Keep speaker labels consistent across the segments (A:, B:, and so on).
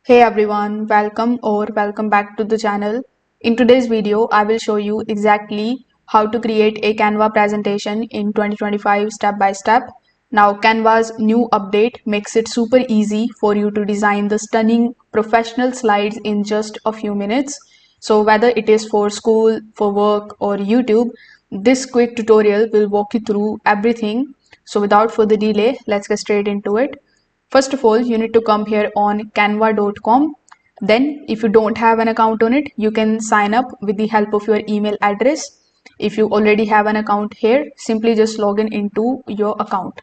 A: Hey everyone, welcome back to the channel. In today's video, I will show you exactly how to create a Canva presentation in 2025 step by step. Now, Canva's new update makes it super easy for you to design the stunning professional slides in just a few minutes. So whether it is for school, for work or YouTube, this quick tutorial will walk you through everything. So without further delay, let's get straight into it. First of all, you need to come here on canva.com. Then if you don't have an account on it, you can sign up with the help of your email address. If you already have an account here, simply just log in into your account.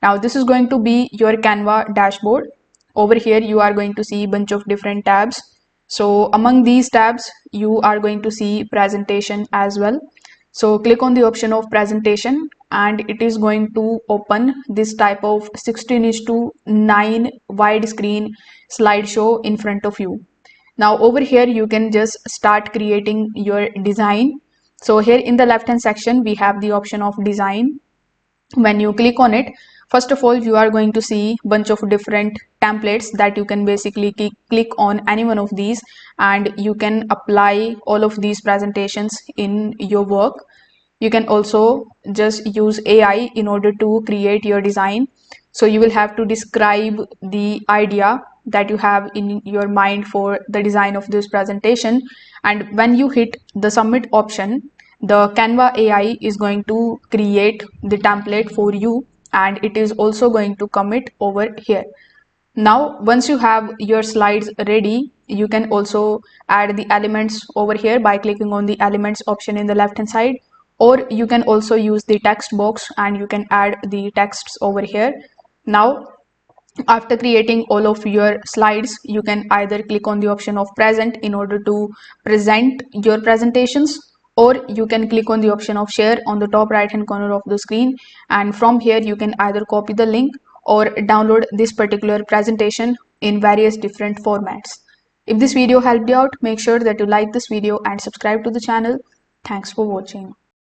A: Now this is going to be your Canva dashboard. Over here you are going to see a bunch of different tabs. So among these tabs, you are going to see presentation as well. So click on the option of presentation and it is going to open this type of 16:9 widescreen slideshow in front of you. Now over here you can just start creating your design. So here in the left hand section we have the option of design. When you click on it, first of all you are going to see bunch of different templates that you can basically click on any one of these and you can apply all of these presentations in your work. You can also just use AI in order to create your design. So you will have to describe the idea that you have in your mind for the design of this presentation, and when you hit the submit option, the Canva AI is going to create the template for you and it is also going to commit over here. Now once you have your slides ready, you can also add the elements over here by clicking on the elements option in the left hand side, or you can also use the text box and you can add the texts over here. Now after creating all of your slides, you can either click on the option of present in order to present your presentations, or you can click on the option of share on the top right hand corner of the screen, and from here you can either copy the link or download this particular presentation in various different formats. If this video helped you out, make sure that you like this video and subscribe to the channel. Thanks for watching.